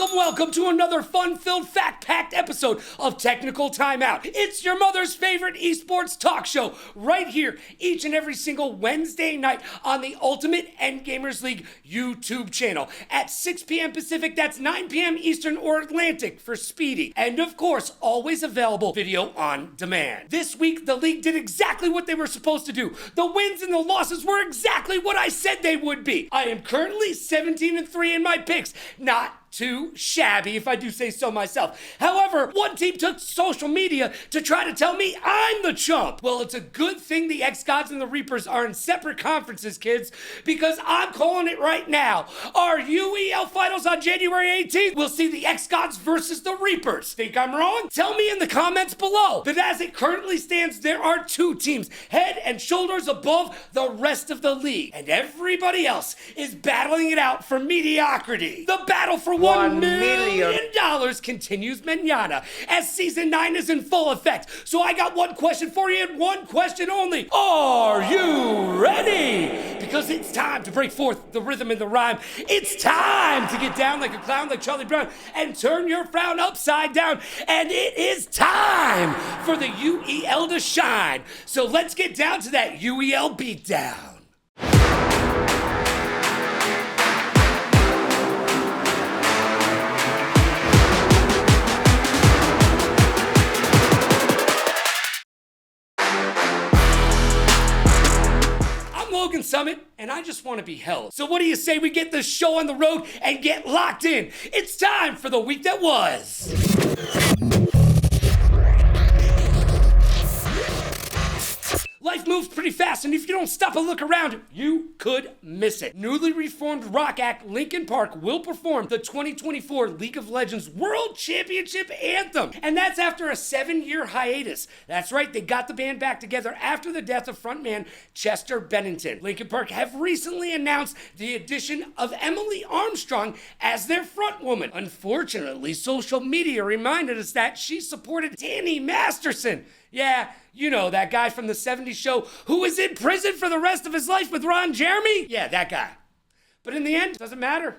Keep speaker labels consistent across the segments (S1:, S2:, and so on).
S1: Welcome to another fun-filled, fact-packed episode of Technical Timeout. It's your mother's favorite esports talk show right here each and every single Wednesday night on the Ultimate Edgamers League YouTube channel at 6 p.m. Pacific, that's 9 p.m. Eastern or Atlantic for speedy. And of course, always available video on demand. This week, the league did exactly what they were supposed to do. The wins and the losses were exactly what I said they would be. I am currently 17-3 in my picks. Not too shabby, if I do say so myself. However, one team took social media to try to tell me I'm the chump. Well, it's a good thing the X-Gods and the Reapers are in separate conferences, kids, because I'm calling it right now. Our UEL finals on January 18th will see the X-Gods versus the Reapers. Think I'm wrong? Tell me in the comments below. But as it currently stands, there are two teams head and shoulders above the rest of the league, and everybody else is battling it out for mediocrity. The battle for $1 million continues mañana as season 9 is in full effect. So I got one question for you and one question only. Are you ready? Because it's time to break forth the rhythm and the rhyme. It's time to get down like a clown like Charlie Brown and turn your frown upside down. And it is time for the UEL to shine. So let's get down to that UEL beatdown. Logan Summit, and I just want to be held. So what do you say we get this show on the road and get locked in? It's time for the week that was. Life moves pretty fast, and if you don't stop and look around, you could miss it. Newly reformed rock act Linkin Park will perform the 2024 League of Legends World Championship Anthem, and that's after a 7-year hiatus. That's right, they got the band back together after the death of frontman Chester Bennington. Linkin Park have recently announced the addition of Emily Armstrong as their frontwoman. Unfortunately, social media reminded us that she supported Danny Masterson. Yeah, you know, that guy from the 70s show who was in prison for the rest of his life with Ron Jeremy? Yeah, that guy. But in the end, it doesn't matter.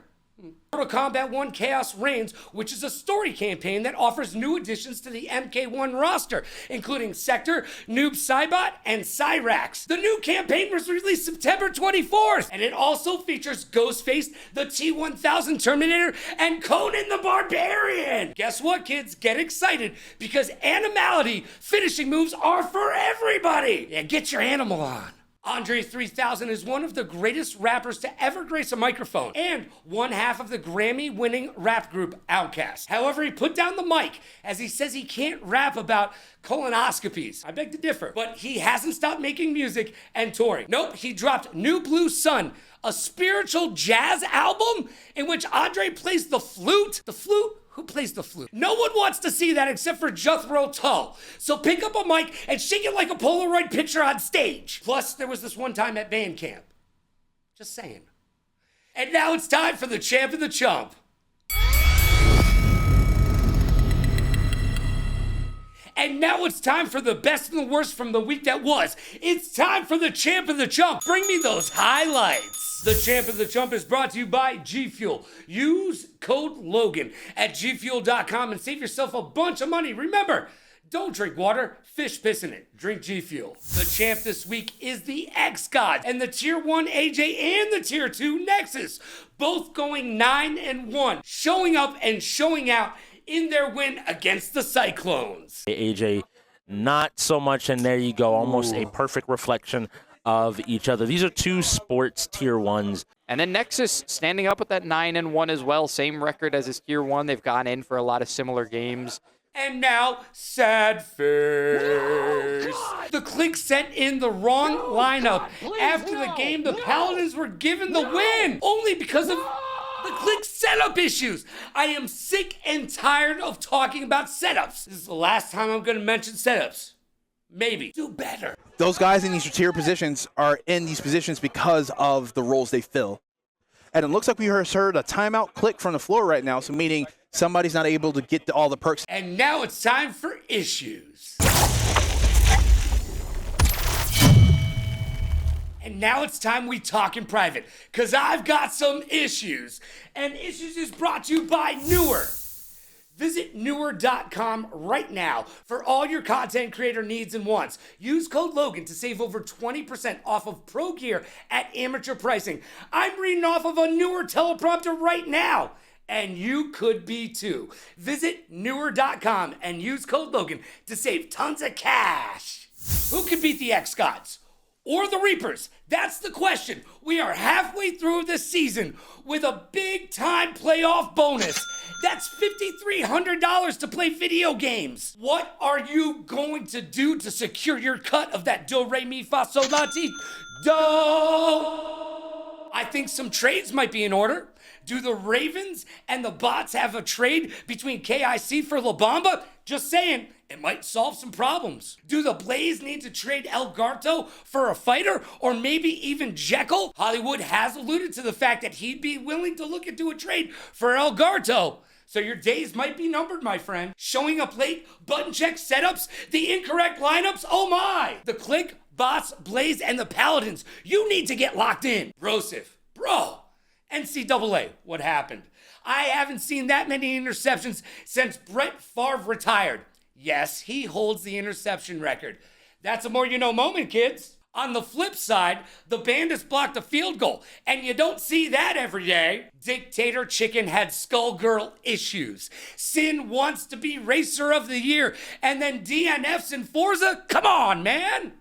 S1: Mortal Kombat 1 Chaos Reigns, which is a story campaign that offers new additions to the MK1 roster, including Sector, Noob Saibot, and Cyrax. The new campaign was released September 24th, and it also features Ghostface, the T-1000 Terminator, and Conan the Barbarian. Guess what, kids? Get excited, because animality finishing moves are for everybody. Yeah, get your animal on. Andre 3000 is one of the greatest rappers to ever grace a microphone and one half of the Grammy-winning rap group Outkast. However, he put down the mic as he says he can't rap about colonoscopies. I beg to differ, but he hasn't stopped making music and touring. Nope, he dropped New Blue Sun, a spiritual jazz album in which Andre plays the flute. The flute? Who plays the flute? No one wants to see that except for Jethro Tull. So pick up a mic and shake it like a Polaroid picture on stage. Plus, there was this one time at band camp. Just saying. And now it's time for the champ and the chump. And now it's time for the best and the worst from the week that was. It's time for the champ and the chump. Bring me those highlights. The Champ and the Chump is brought to you by G Fuel. Use code Logan at gfuel.com and save yourself a bunch of money. Remember, don't drink water, fish piss in it. Drink G Fuel. The champ this week is the X-Gods and the Tier 1 AJ and the Tier 2 Nexus, both going 9-1, showing up and showing out in their win against the Cyclones.
S2: AJ, not so much, and there you go, almost a perfect reflection of each other. These are two sports Tier 1s.
S3: And then Nexus standing up with that 9-1 as well. Same record as his Tier 1. They've gone in for a lot of similar games.
S1: And now, sad face. The Clique sent in the wrong lineup. After the game, the Paladins were given the win, only because of the Clique setup issues. I am sick and tired of talking about setups. This is the last time I'm going to mention setups. Maybe. Do better.
S4: Those guys in these tier positions are in these positions because of the roles they fill. And it looks like we heard a timeout click from the floor right now, so meaning somebody's not able to get to all the perks.
S1: And now it's time for issues. And now it's time we talk in private, because I've got some issues. And Issues is brought to you by Newer. Visit newer.com right now for all your content creator needs and wants. Use code Logan to save over 20% off of pro gear at amateur pricing. I'm reading off of a Newer teleprompter right now, and you could be too. Visit newer.com and use code Logan to save tons of cash. Who can beat the X-Gods? Or the Reapers? That's the question. We are halfway through the season with a big-time playoff bonus. That's $5,300 to play video games. What are you going to do to secure your cut of that do, re, mi, fa, sol, la, ti, do? I think some trades might be in order. Do the Ravens and the Bots have a trade between KIC for La Bamba? Just saying, it might solve some problems. Do the Blaze need to trade Elgato for a fighter, or maybe even Jekyll? Hollywood has alluded to the fact that he'd be willing to look into a trade for Elgato. So your days might be numbered, my friend. Showing up late, button check setups, the incorrect lineups, oh my! The Click, Bots, Blaze, and the Paladins, you need to get locked in. Rosif, bro, NCAA, what happened? I haven't seen that many interceptions since Brett Favre retired. Yes, he holds the interception record. That's a more you know moment, kids. On the flip side, the Bandits blocked a field goal, and you don't see that every day. Dictator Chicken had Skullgirl issues. Sin wants to be Racer of the Year, and then DNFs in Forza? Come on, man!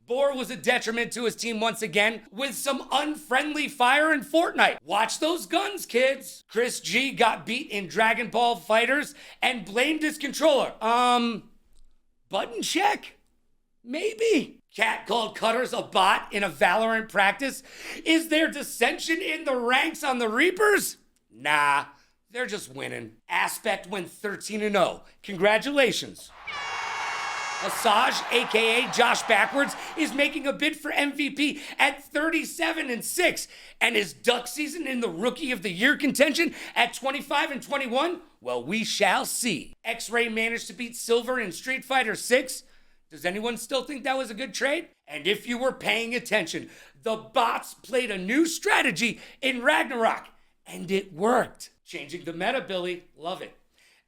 S1: Boar was a detriment to his team once again with some unfriendly fire in Fortnite. Watch those guns, kids. Chris G got beat in Dragon Ball Fighters and blamed his controller. Button check? Maybe. Cat called Cutters a bot in a Valorant practice. Is there dissension in the ranks on the Reapers? Nah, they're just winning. Aspect went 13-0. Congratulations. Asajj, aka Josh Backwards, is making a bid for MVP at 37-6, and his duck season in the Rookie of the Year contention at 25-21. Well, we shall see. X-Ray managed to beat Silver in Street Fighter 6. Does anyone still think that was a good trade? And if you were paying attention, the Bots played a new strategy in Ragnarok, and it worked. Changing the meta, Billy. Love it.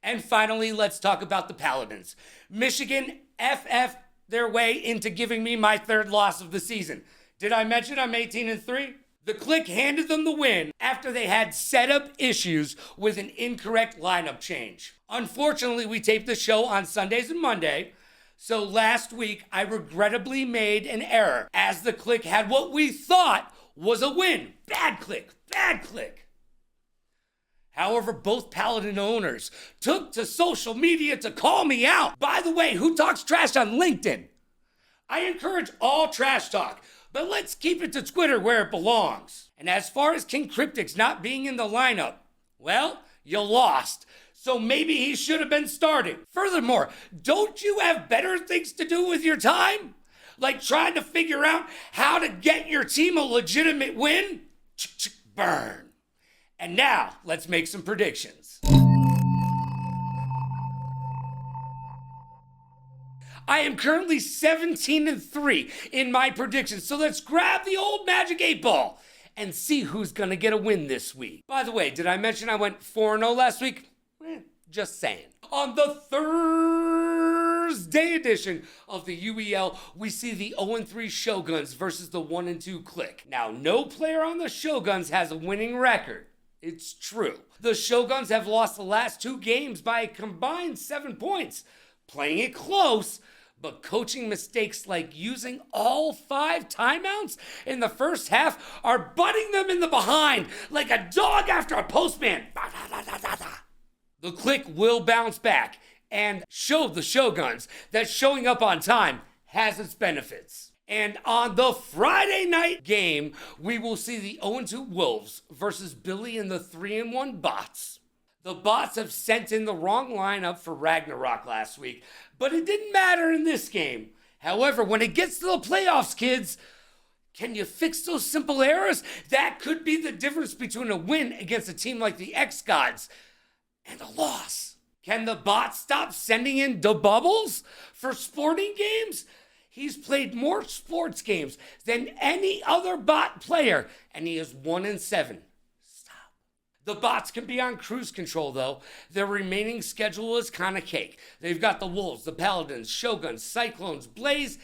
S1: And finally, let's talk about the Paladins. Michigan FF their way into giving me my third loss of the season. Did I mention I'm 18-3? The Click handed them the win after they had setup issues with an incorrect lineup change. Unfortunately, we taped the show on Sundays and Monday, so last week I regrettably made an error as the Click had what we thought was a win. Bad Click, bad Click. However, both Paladin owners took to social media to call me out. By the way, who talks trash on LinkedIn? I encourage all trash talk, but let's keep it to Twitter where it belongs. And as far as King Cryptic's not being in the lineup, well, you lost. So maybe he should have been starting. Furthermore, don't you have better things to do with your time? Like trying to figure out how to get your team a legitimate win? Burn. And now, let's make some predictions. I am currently 17-3 in my predictions, so let's grab the old magic 8-ball and see who's gonna get a win this week. By the way, did I mention I went 4-0 last week? Just saying. On the Thursday edition of the UEL, we see the 0-3 Shoguns versus the 1-2 Click. Now, no player on the Shoguns has a winning record. It's true. The Shoguns have lost the last 2 games by a combined 7 points, playing it close, but coaching mistakes like using all 5 timeouts in the first half are butting them in the behind like a dog after a postman. The Click will bounce back and show the Shoguns that showing up on time has its benefits. And on the Friday night game, we will see the 0-2 Wolves versus Billy and the 3-1 Bots. The Bots have sent in the wrong lineup for Ragnarok last week, but it didn't matter in this game. However, when it gets to the playoffs, kids, can you fix those simple errors? That could be the difference between a win against a team like the X-Gods and a loss. Can the Bots stop sending in the bubbles for sporting games? He's played more sports games than any other bot player, and he is 1-7. Stop. The bots can be on cruise control, though. Their remaining schedule is kind of cake. They've got the Wolves, the Paladins, Shoguns, Cyclones, Blaze,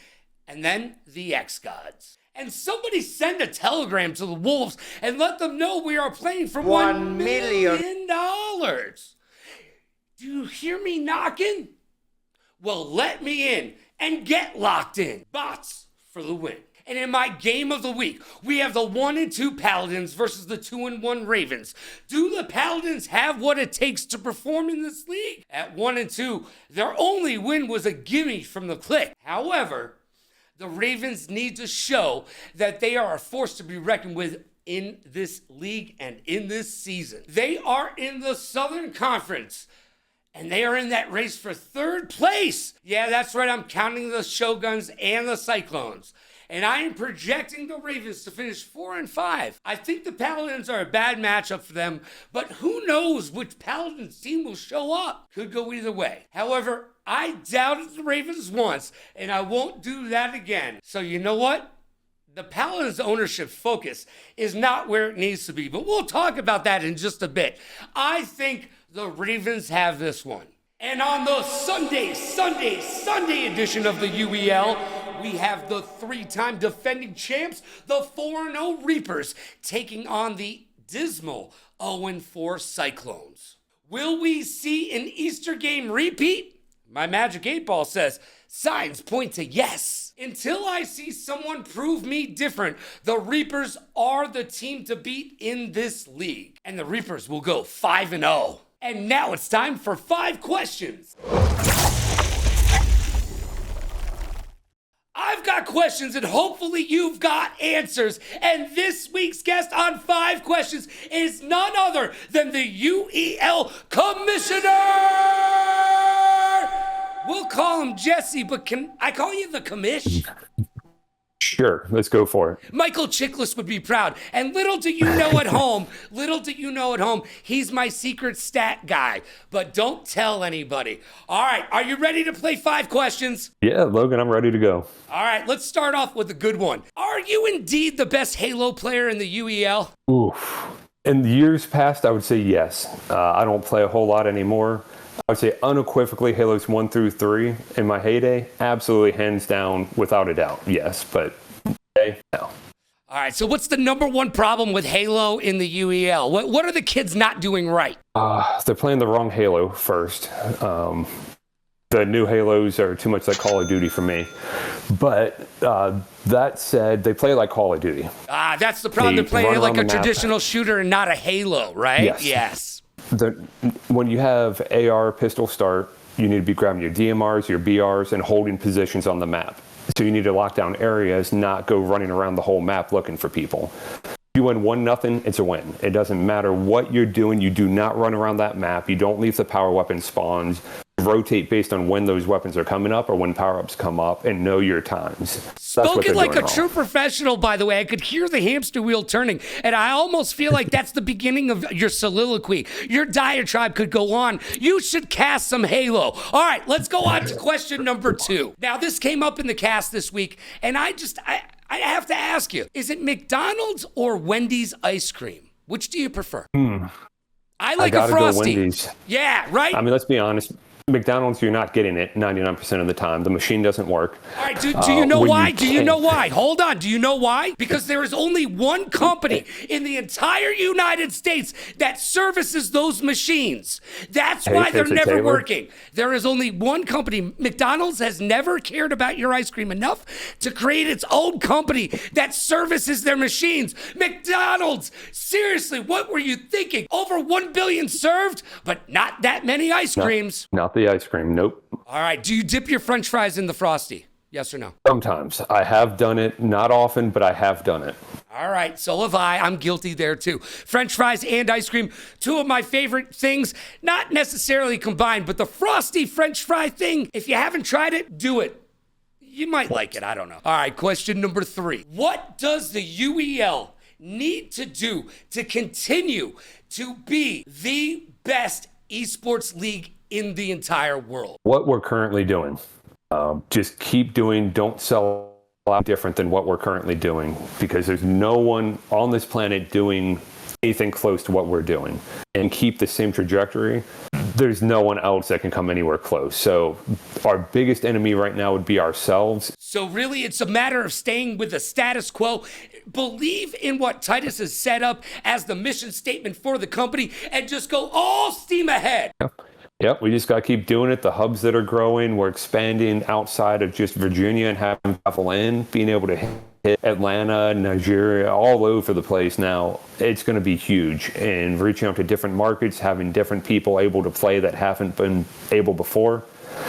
S1: and then the X-Gods. And somebody send a telegram to the Wolves and let them know we are playing for $1 million. Do you hear me knocking? Well, let me in and get locked in. Bots for the win. And in my game of the week, we have the 1-2 Paladins versus the 2-1 Ravens. Do the Paladins have what it takes to perform in this league? At 1-2, their only win was a gimme from the click. However, the Ravens need to show that they are a force to be reckoned with in this league and in this season. They are in the Southern Conference, and they are in that race for third place. Yeah, that's right. I'm counting the Shoguns and the Cyclones. And I am projecting the Ravens to finish 4-5. I think the Paladins are a bad matchup for them, but who knows which Paladins team will show up. Could go either way. However, I doubted the Ravens once, and I won't do that again. So you know what? The Paladins' ownership focus is not where it needs to be, but we'll talk about that in just a bit. I think the Ravens have this one. And on the Sunday edition of the UEL, we have the 3-time defending champs, the 4-0 Reapers, taking on the dismal 0-4 Cyclones. Will we see an Easter game repeat? My Magic 8-Ball says, signs point to yes. Until I see someone prove me different, the Reapers are the team to beat in this league. And the Reapers will go 5-0. And now it's time for 5 questions. I've got questions and hopefully you've got answers. And this week's guest on 5 questions is none other than the UEL Commissioner! We'll call him Jesse, but can I call you the commish?
S5: Sure, let's go for it.
S1: Michael Chiklis would be proud. And little do you know at home, he's my secret stat guy. But don't tell anybody. All right, are you ready to play 5 questions?
S5: Yeah, Logan, I'm ready to go.
S1: All right, let's start off with a good one. Are you indeed the best Halo player in the UEL?
S5: Oof. In the years past, I would say yes. I don't play a whole lot anymore. I would say unequivocally Halos 1 through 3 in my heyday, absolutely hands down, without a doubt, yes. But okay, no.
S1: All right, so what's the number one problem with Halo in the UEL? What are the kids not doing right?
S5: They're playing the wrong Halo first. The new Halos are too much like Call of Duty for me. But that said, they play like Call of Duty.
S1: That's the problem. They're playing like a traditional shooter and not a Halo, right? Yes.
S5: When you have AR pistol start, you need to be grabbing your DMRs, your BRs, and holding positions on the map. So you need to lock down areas, not go running around the whole map looking for people. If you win 1-0, it's a win. It doesn't matter what you're doing. You do not run around that map. You don't leave the power weapon spawns. Rotate based on when those weapons are coming up or when power-ups come up, and know your times.
S1: Spoken like a true professional, by the way. I could hear the hamster wheel turning, and I almost feel like that's the beginning of your soliloquy. Your diatribe could go on. You should cast some Halo. All right, let's go on to question number 2. Now, this came up in the cast this week, and I have to ask you, is it McDonald's or Wendy's ice cream? Which do you prefer? I like a Frosty.
S5: Go Wendy's.
S1: Yeah, right?
S5: I mean, let's be honest. McDonald's, you're not getting it 99% of the time. The machine doesn't work.
S1: All right, do you know why? Do you know why? Hold on. Do you know why? Because there is only one company in the entire United States that services those machines. That's why they're never working. There is only one company. McDonald's has never cared about your ice cream enough to create its own company that services their machines. McDonald's, seriously, what were you thinking? Over 1 billion served, but not that many ice creams.
S5: Not the ice cream, nope.
S1: All right, do you dip your French fries in the Frosty? Yes or no?
S5: Sometimes. I have done it. Not often, but I have done it.
S1: All right, so have I. I'm guilty there too. French fries and ice cream, 2 of my favorite things, not necessarily combined, but the Frosty French fry thing, if you haven't tried it, do it. You might like it, I don't know. All right, question number 3. What does the UEL need to do to continue to be the best esports league in the entire world?
S5: What we're currently doing. Just keep doing, don't sell out different than what we're currently doing, because there's no one on this planet doing anything close to what we're doing, and keep the same trajectory. There's no one else that can come anywhere close. So our biggest enemy right now would be ourselves.
S1: So really, it's a matter of staying with the status quo. Believe in what Titus has set up as the mission statement for the company and just go all steam ahead.
S5: Yep, we just got to keep doing it. The hubs that are growing, we're expanding outside of just Virginia and having travel in, being able to hit Atlanta, Nigeria, all over the place now. It's going to be huge. And reaching out to different markets, having different people able to play that haven't been able before.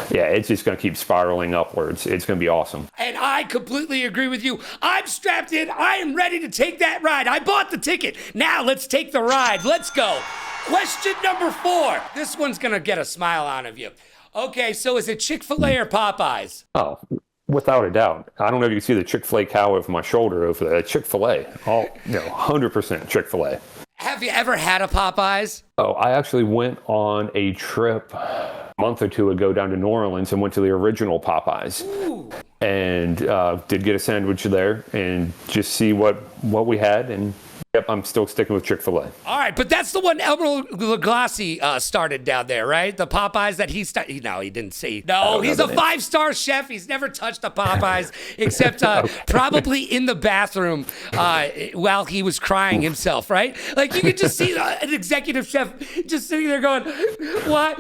S5: Yeah, it's just going to keep spiraling upwards. It's going to be awesome.
S1: And I completely agree with you. I'm strapped in. I am ready to take that ride. I bought the ticket. Now let's take the ride. Let's go. Question number 4. This one's going to get a smile out of you. Okay, so is it Chick-fil-A or Popeyes?
S5: Oh, without a doubt. I don't know if you can see the Chick-fil-A cow over my shoulder over there. Chick-fil-A. 100% Chick-fil-A.
S1: Have you ever had a Popeyes?
S5: Oh, I actually went on a trip a month or two ago down to New Orleans and went to the original Popeyes.
S1: Ooh.
S5: And did get a sandwich there and just see what we had. And yep, I'm still sticking with Chick-fil-A.
S1: All right, but that's the one Elmer Lagasse started down there, right? The Popeyes that he started. No, he didn't say. No, he's a 5-star chef. He's never touched a Popeyes except probably in the bathroom while he was crying himself, right? Like you could just see an executive chef just sitting there going, "Why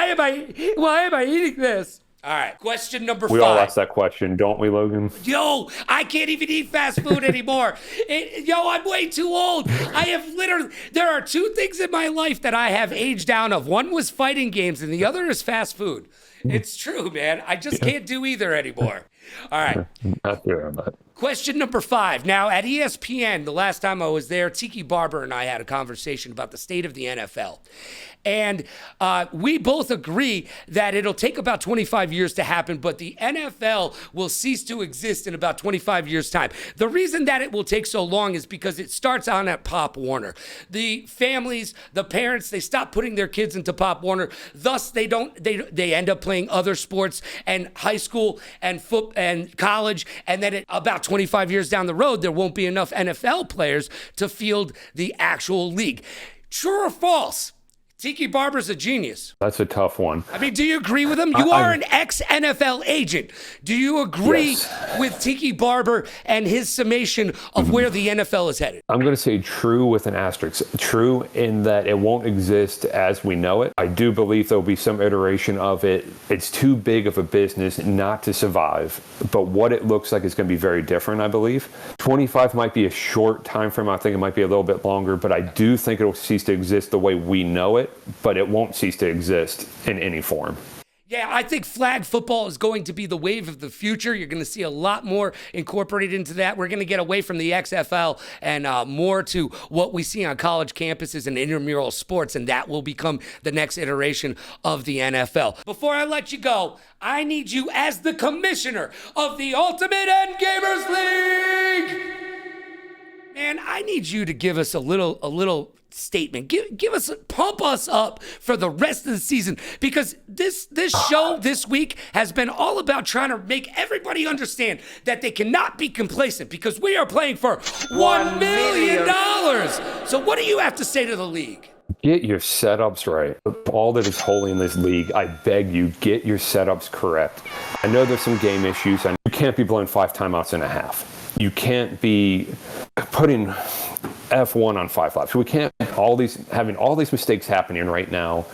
S1: am I eating this?" All right, question number 5.
S5: We all ask that question, don't we, Logan?
S1: Yo, I can't even eat fast food anymore. I'm way too old. There are 2 things in my life that I have aged down of. One was fighting games and the other is fast food. It's true, man. I just can't do either anymore. All right.
S5: Not there, but.
S1: Question number 5. Now, at ESPN, the last time I was there, Tiki Barber and I had a conversation about the state of the NFL. And we both agree that it'll take about 25 years to happen, but the NFL will cease to exist in about 25 years' time. The reason that it will take so long is because it starts on at Pop Warner. The families, the parents, they stop putting their kids into Pop Warner. Thus, they end up playing other sports and high school and and college. And then at about 25 years down the road, there won't be enough NFL players to field the actual league. True or false? Tiki Barber's a genius.
S5: That's a tough one.
S1: I mean, do you agree with him? You are an ex-NFL agent. Do you agree with Tiki Barber and his summation of where the NFL is headed?
S5: I'm going to say true with an asterisk. True in that it won't exist as we know it. I do believe there'll be some iteration of it. It's too big of a business not to survive, but what it looks like is going to be very different, I believe. 25 might be a short time frame. I think it might be a little bit longer, but I do think it'll cease to exist the way we know it. But it won't cease to exist in any form.
S1: Yeah, I think flag football is going to be the wave of the future. You're going to see a lot more incorporated into that. We're going to get away from the XFL and more to what we see on college campuses and intramural sports, and that will become the next iteration of the NFL. Before I let you go, I need you as the commissioner of the Ultimate Edgamers League. Man, I need you to give us a little statement. Pump us up for the rest of the season, because this show this week has been all about trying to make everybody understand that they cannot be complacent, because we are playing for $1 million. So what do you have to say to the league?
S5: Get your setups right. All that is holy in this league, I beg you, get your setups correct. I know there's some game issues, and you can't be blowing 5 timeouts and a half. You can't be putting F1 on 5 laps. We can't having all these mistakes happening right now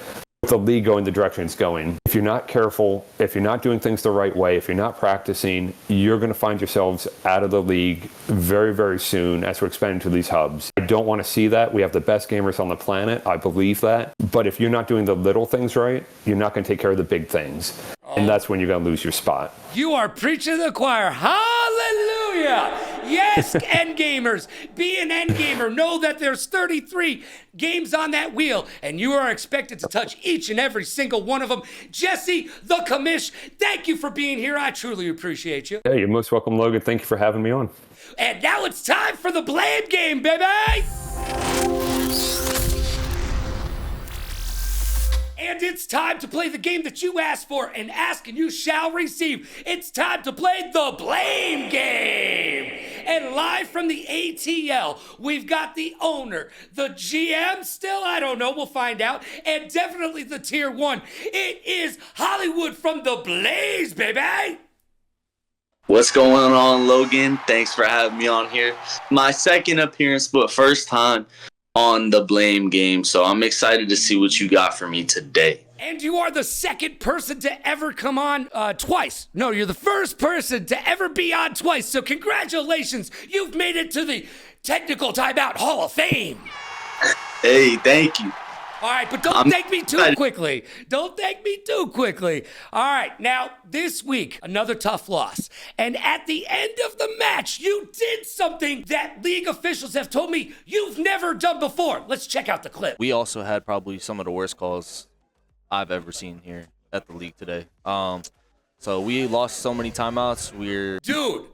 S5: with the league going the direction it's going. If you're not careful, if you're not doing things the right way, if you're not practicing, you're going to find yourselves out of the league very, very soon as we're expanding to these hubs. I don't want to see that. We have the best gamers on the planet. I believe that. But if you're not doing the little things right, you're not going to take care of the big things. And that's when you're going to lose your spot.
S1: You are preaching to the choir. Hallelujah. Yes, Endgamers. Be an Endgamer. Know that there's 33 games on that wheel, and you are expected to touch each and every single one of them. Jesse, the commish, thank you for being here. I truly appreciate you.
S5: Hey, you're most welcome, Logan. Thank you for having me on.
S1: And now it's time for the blame game, baby. And it's time to play the game that you asked for, and ask and you shall receive. It's time to play the Blame Game. And live from the ATL, we've got the owner, the GM still, I don't know, we'll find out, and definitely the Tier 1. It is Hollywood from the Blaze, baby.
S6: What's going on, Logan? Thanks for having me on here. My second appearance, but first time on the Blame Game, so I'm excited to see what you got for me today.
S1: And you are the second person to ever come on twice. No, you're the first person to ever be on twice, so congratulations. You've made it to the Technical Timeout Hall of Fame.
S6: Hey, thank you.
S1: All right, but don't thank me too quickly. Don't thank me too quickly. All right, now, this week, another tough loss. And at the end of the match, you did something that league officials have told me you've never done before. Let's check out the clip.
S7: We also had probably some of the worst calls I've ever seen here at the league today. So we lost so many timeouts. Dude,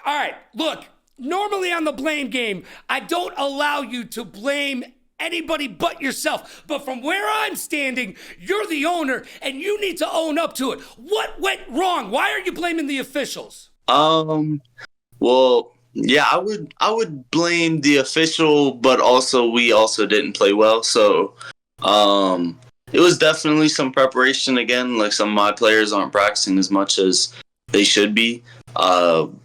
S1: all right, look, normally on the Blame Game, I don't allow you to blame anybody but yourself. But from where I'm standing, you're the owner, and you need to own up to it. What went wrong? Why are you blaming the officials?
S6: Well, yeah, I would blame the official, but also we also didn't play well. So, it was definitely some preparation again. Like, some of my players aren't practicing as much as they should be.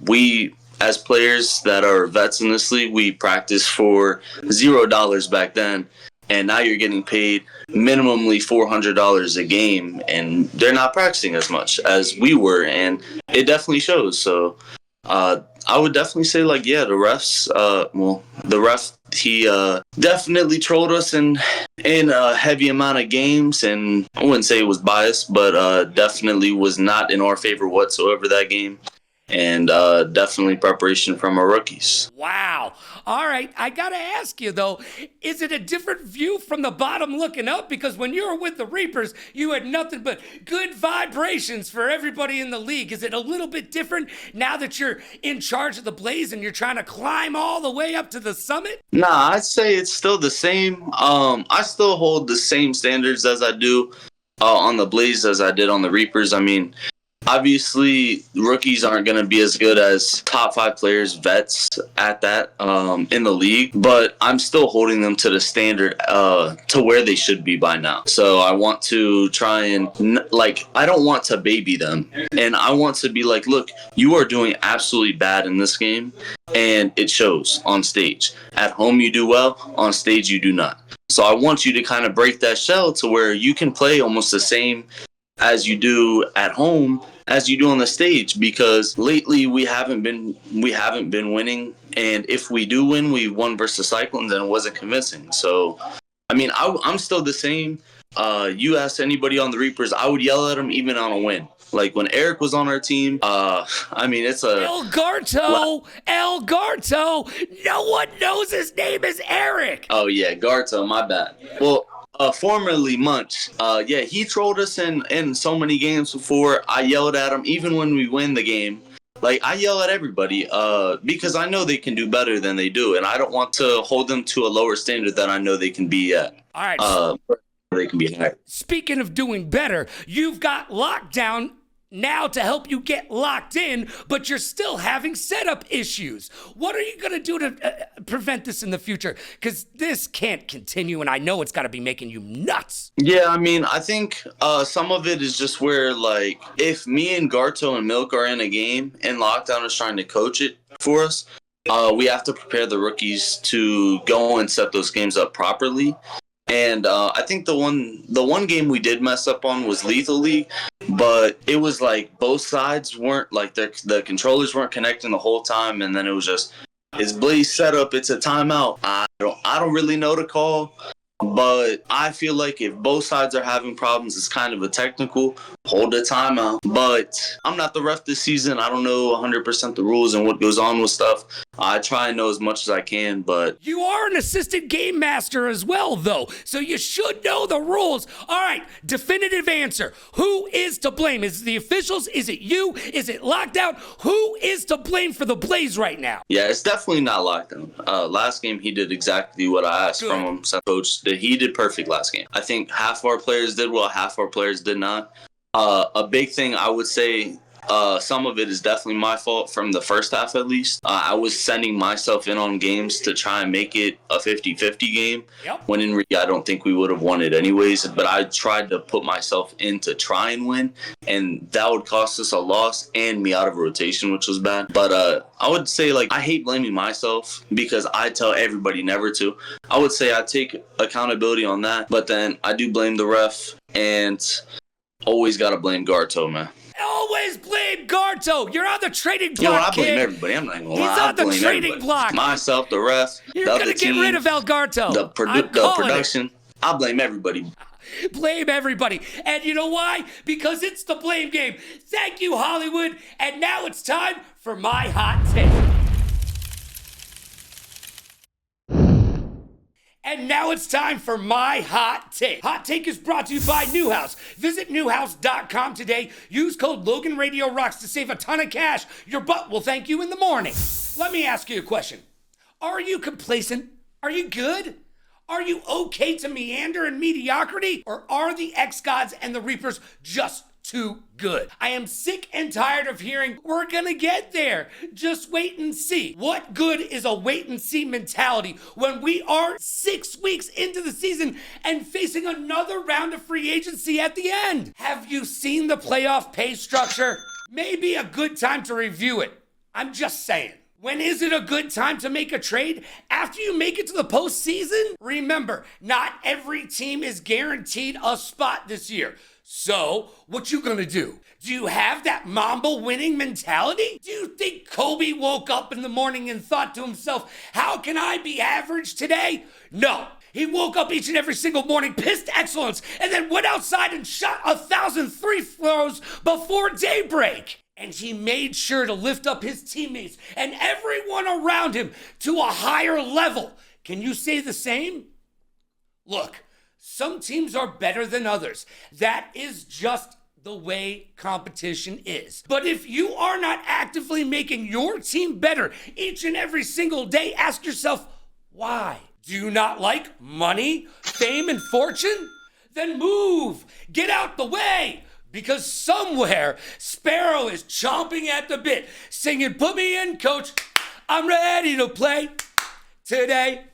S6: We, as players that are vets in this league, we practice for $0 back then, and now you're getting paid minimally $400 a game, and they're not practicing as much as we were, and it definitely shows. So I would definitely say, like, yeah, the refs, the ref, he definitely trolled us in a heavy amount of games, and I wouldn't say it was biased, but definitely was not in our favor whatsoever that game. And definitely preparation from our rookies.
S1: Wow. All right. I got to ask you, though, is it a different view from the bottom looking up? Because when you were with the Reapers, you had nothing but good vibrations for everybody in the league. Is it a little bit different now that you're in charge of the Blaze and you're trying to climb all the way up to the summit?
S6: Nah, I'd say it's still the same. I still hold the same standards as I do on the Blaze as I did on the Reapers. I mean, obviously, rookies aren't going to be as good as top 5 players, vets at that in the league, but I'm still holding them to the standard to where they should be by now. So I want to try and, I don't want to baby them. And I want to be like, look, you are doing absolutely bad in this game, and it shows on stage. At home, you do well. On stage, you do not. So I want you to kind of break that shell to where you can play almost the same as you do at home as you do on the stage, because lately we haven't been winning, and if we do win, we won versus Cyclones and it wasn't convincing. So I mean, I'm still the same. You ask anybody on the Reapers, I would yell at them even on a win. Like when Eric was on our team, I mean, it's a
S1: El Garto. No one knows his name is Eric.
S6: Oh yeah, Garto, my bad. Well, formerly Munch, yeah, he trolled us in so many games before. I yelled at him even when we win the game. Like, I yell at everybody because I know they can do better than they do, and I don't want to hold them to a lower standard that I know they can be at.
S1: All right.
S6: They can be higher.
S1: Speaking of doing better, you've got Lockdown now to help you get locked in, but you're still having setup issues. What are you going to do to prevent this in the future? Because this can't continue, and I know it's got to be making you nuts.
S6: Yeah, I mean, I think some of it is just where, like, if me and Garto and Milk are in a game and Lockdown is trying to coach it for us, we have to prepare the rookies to go and set those games up properly. And I think the one game we did mess up on was Lethal League, but it was like both sides weren't, like, the controllers weren't connecting the whole time, and then it was just, it's Blaze setup, it's a timeout. I don't really know the call, but I feel like if both sides are having problems, it's kind of a technical. hold the timeout. But I'm not the ref this season. I don't know 100% the rules and what goes on with stuff. I try and know as much as I can, but...
S1: You are an assistant game master as well, though, so you should know the rules. All right, definitive answer. Who is to blame? Is it the officials? Is it you? Is it Lockdown? Who is to blame for the Blaze right now?
S6: Yeah, it's definitely not Lockdown. Last game, he did exactly what I asked from him. So coach, he did perfect last game. I think half our players did well, half our players did not. A big thing I would say... some of it is definitely my fault from the first half, at least. I was sending myself in on games to try and make it a 50-50 game.
S1: Yep.
S6: When in reality, I don't think we would have won it anyways. But I tried to put myself in to try and win. And that would cost us a loss and me out of rotation, which was bad. But I would say, like, I hate blaming myself because I tell everybody never to. I would say I take accountability on that. But then I do blame the ref. And always got to blame Garto, man.
S1: Always blame Garto. You're on the trading block,
S6: You know what? I blame
S1: kid.
S6: everybody. I'm not even gonna lie.
S1: He's
S6: I
S1: on the
S6: blame
S1: trading
S6: everybody.
S1: block.
S6: Myself, the ref,
S1: You're
S6: the
S1: going
S6: other
S1: to get
S6: team,
S1: rid of El Garto.
S6: the production. I blame everybody.
S1: Blame everybody. And you know why? Because it's the blame game. Thank you, Hollywood. And now it's time for my hot take. And now it's time for my hot take. Hot take is brought to you by Newhouse. Visit newhouse.com today. Use code LoganRadioRocks to save a ton of cash. Your butt will thank you in the morning. Let me ask you a question. Are you complacent? Are you good? Are you okay to meander in mediocrity? Or are the X-Gods and the Reapers just too good? I am sick and tired of hearing, we're gonna get there. Just wait and see. What good is a wait and see mentality when we are 6 weeks into the season and facing another round of free agency at the end? Have you seen the playoff pay structure? Maybe a good time to review it. I'm just saying. When is it a good time to make a trade? After you make it to the postseason? Remember, not every team is guaranteed a spot this year. So, what you gonna do? Do you have that Mamba winning mentality? Do you think Kobe woke up in the morning and thought to himself, how can I be average today? No. He woke up each and every single morning, pissed excellence, and then went outside and shot 1,000 free throws before daybreak. And he made sure to lift up his teammates and everyone around him to a higher level. Can you say the same? Look, some teams are better than others. That is just the way competition is. But if you are not actively making your team better each and every single day, ask yourself, why? Do you not like money, fame, and fortune? Then move. Get out the way. Because somewhere, Sparrow is chomping at the bit, singing, put me in, coach. I'm ready to play today.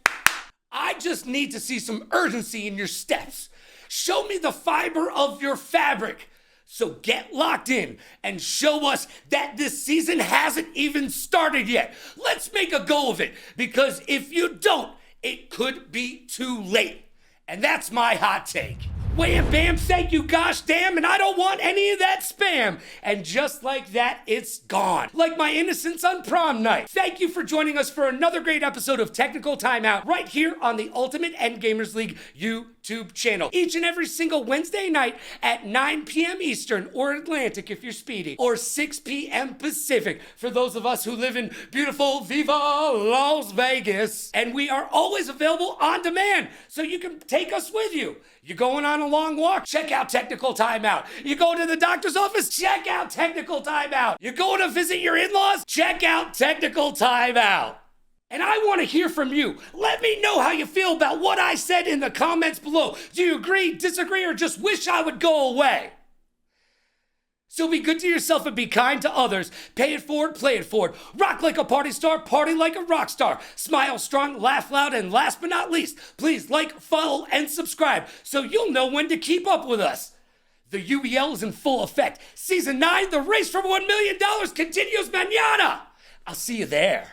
S1: I just need to see some urgency in your steps. Show me the fiber of your fabric. So get locked in and show us that this season hasn't even started yet. Let's make a go of it, because if you don't, it could be too late. And that's my hot take. Wham bam, thank you, gosh damn, and I don't want any of that spam. And just like that, it's gone. Like my innocence on prom night. Thank you for joining us for another great episode of Technical Timeout right here on the Ultimate Edgamers League YouTube channel. Each and every single Wednesday night at 9 p.m. Eastern, or Atlantic if you're speedy, or 6 p.m. Pacific for those of us who live in beautiful Viva Las Vegas. And we are always available on demand, so you can take us with you. You're going on a long walk? Check out Technical Timeout. You go to the doctor's office? Check out Technical Timeout. You're going to visit your in-laws? Check out Technical Timeout. And I want to hear from you. Let me know how you feel about what I said in the comments below. Do you agree, disagree, or just wish I would go away? So be good to yourself and be kind to others. Pay it forward, play it forward. Rock like a party star, party like a rock star. Smile strong, laugh loud, and last but not least, please like, follow, and subscribe so you'll know when to keep up with us. The UEL is in full effect. Season 9, the race for $1 million continues mañana. I'll see you there.